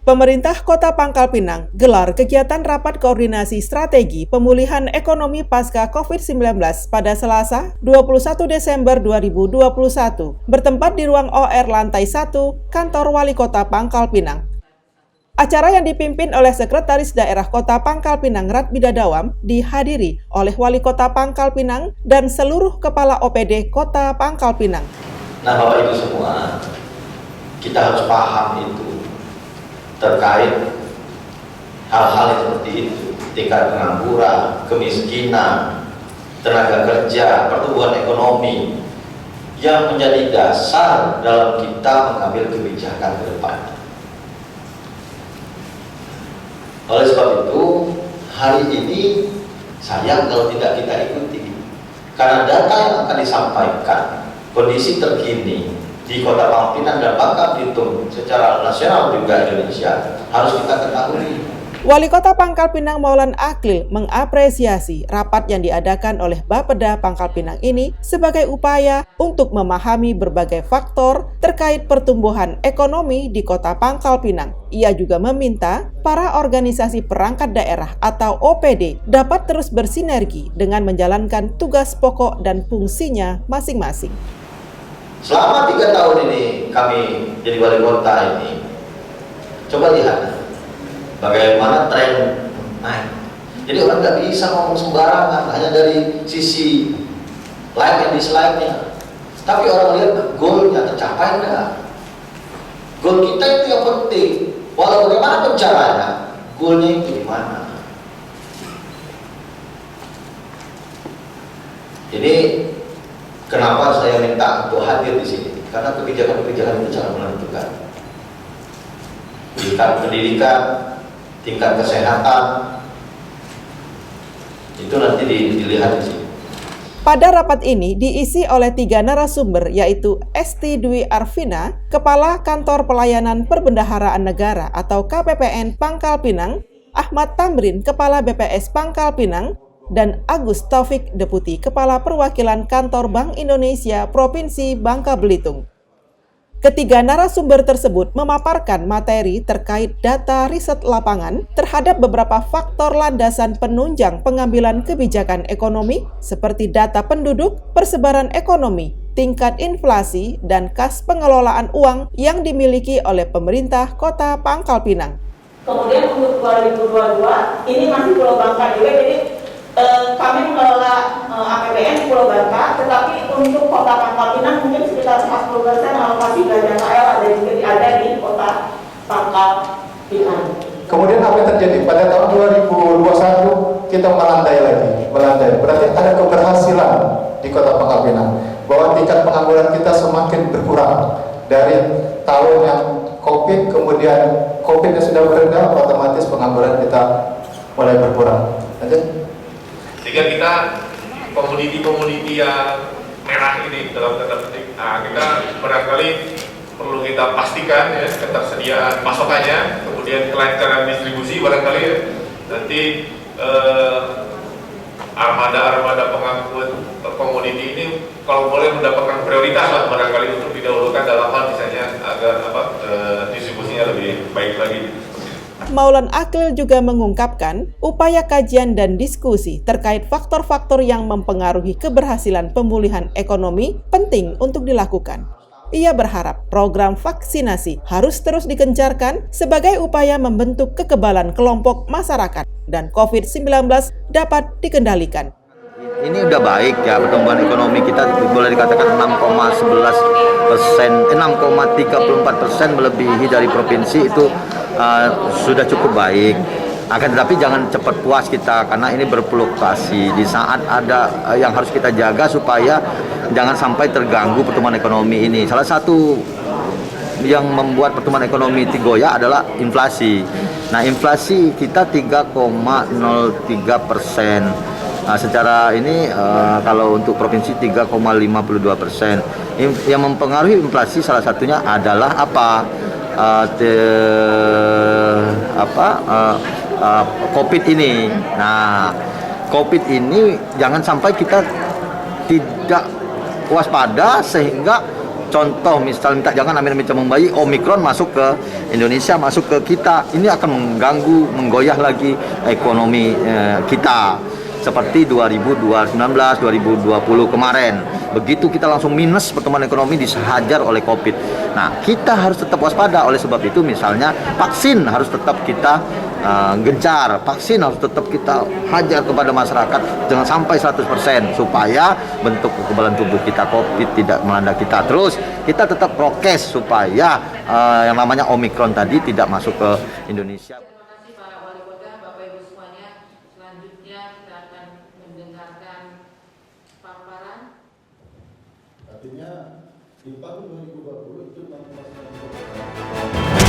Pemerintah Kota Pangkal Pinang gelar kegiatan rapat koordinasi strategi pemulihan ekonomi pasca COVID-19 pada Selasa 21 Desember 2021 bertempat di ruang OR lantai 1 Kantor Wali Kota Pangkal Pinang. Acara yang dipimpin oleh Sekretaris Daerah Kota Pangkal Pinang Radmida Dawam dihadiri oleh Wali Kota Pangkal Pinang dan seluruh Kepala OPD Kota Pangkal Pinang. Nah, Bapak Ibu semua, kita harus paham itu terkait hal-hal yang seperti itu, tingkat pengangguran, kemiskinan, tenaga kerja, pertumbuhan ekonomi yang menjadi dasar dalam kita mengambil kebijakan ke depan. Oleh sebab itu, hari ini sayang kalau tidak kita ikuti, karena data yang akan disampaikan, kondisi terkini di Kota Pangkal Pinang dan Bangka Belitung secara nasional juga Indonesia harus kita ketahui. Wali Kota Pangkal Pinang Maulan Akil mengapresiasi rapat yang diadakan oleh Bapeda Pangkal Pinang ini sebagai upaya untuk memahami berbagai faktor terkait pertumbuhan ekonomi di Kota Pangkal Pinang. Ia juga meminta para organisasi perangkat daerah atau OPD dapat terus bersinergi dengan menjalankan tugas pokok dan fungsinya masing-masing. Selama 3 tahun ini kami jadi wali kota ini, coba lihat bagaimana tren naik. Jadi orang nggak bisa ngomong sembarangan hanya dari sisi like and dislike-nya, tapi orang lihat goalnya tercapai nggak. Goal kita itu yang penting, walau bagaimana caranya, goalnya itu di mana. Jadi kenapa saya minta untuk hadir di sini? Karena kebijakan-kebijakan itu sangat menentukan. Tingkat pendidikan, tingkat kesehatan, itu nanti dilihat di sini. Pada rapat ini diisi oleh 3 narasumber, yaitu Esti Dwi Arvina, Kepala Kantor Pelayanan Perbendaharaan Negara atau KPPN Pangkal Pinang, Ahmad Tamrin, Kepala BPS Pangkal Pinang, dan Agus Taufik, Deputi Kepala Perwakilan Kantor Bank Indonesia Provinsi Bangka Belitung. Ketiga narasumber tersebut memaparkan materi terkait data riset lapangan terhadap beberapa faktor landasan penunjang pengambilan kebijakan ekonomi seperti data penduduk, persebaran ekonomi, tingkat inflasi, dan kas pengelolaan uang yang dimiliki oleh pemerintah Kota Pangkal Pinang. Kemudian untuk 2022 ini masih Pulau Bangka juga, jadi kami mengelola APBN di Pulau Bangka, tetapi untuk Kota Pangkal Pinang mungkin sekitar 40% alokasi belanja KL ada di Kota Pangkal Pinang. Kemudian apa yang terjadi pada tahun 2021 kita melandai. Berarti ada keberhasilan di Kota Pangkal Pinang bahwa tingkat pengangguran kita semakin berkurang dari tahun yang COVID, kemudian COVID yang sudah bereda, otomatis pengangguran kita mulai berkurang. Sehingga kita komoditi yang merah ini dalam tanda petik, kita barangkali perlu kita pastikan ya ketersediaan pasokannya, kemudian kelancaran distribusi barangkali ya. Nanti armada pengangkut komoditi ini kalau boleh mendapatkan prioritas lah barangkali untuk didahulukan dalam hal misalnya agar distribusinya lebih baik lagi. Maulan Akil juga mengungkapkan upaya kajian dan diskusi terkait faktor-faktor yang mempengaruhi keberhasilan pemulihan ekonomi penting untuk dilakukan. Ia berharap program vaksinasi harus terus dikencarkan sebagai upaya membentuk kekebalan kelompok masyarakat dan COVID-19 dapat dikendalikan. Ini udah baik ya, pertumbuhan ekonomi kita boleh dikatakan 6,34% melebihi dari provinsi itu sudah cukup baik. Akan tetapi jangan cepat puas kita karena ini berfluktuasi. Di saat ada yang harus kita jaga supaya jangan sampai terganggu pertumbuhan ekonomi ini. Salah satu yang membuat pertumbuhan ekonomi goyah adalah inflasi. Nah, inflasi kita 3,03%. Secara ini kalau untuk provinsi 3,52%. Yang mempengaruhi inflasi salah satunya adalah COVID ini. Nah, COVID ini jangan sampai kita tidak waspada sehingga contoh misal minta jangan amit-amit membayi, Omikron masuk ke Indonesia, masuk ke kita, ini akan mengganggu, menggoyah lagi ekonomi kita. Seperti 2019, 2020 kemarin. Begitu kita langsung minus pertumbuhan ekonomi dihajar oleh Covid. Nah, kita harus tetap waspada. Oleh sebab itu misalnya vaksin harus tetap kita gencar. Vaksin harus tetap kita hajar kepada masyarakat. Jangan sampai 100% supaya bentuk kekebalan tubuh kita Covid tidak melanda kita. Terus kita tetap prokes supaya yang namanya Omikron tadi tidak masuk ke Indonesia. Terima kasih Pak Wali Kota, Bapak Ibu semuanya. Selanjutnya kita akan mendengarkan paparan. Artinya di tahun 2020 itu 6,9%.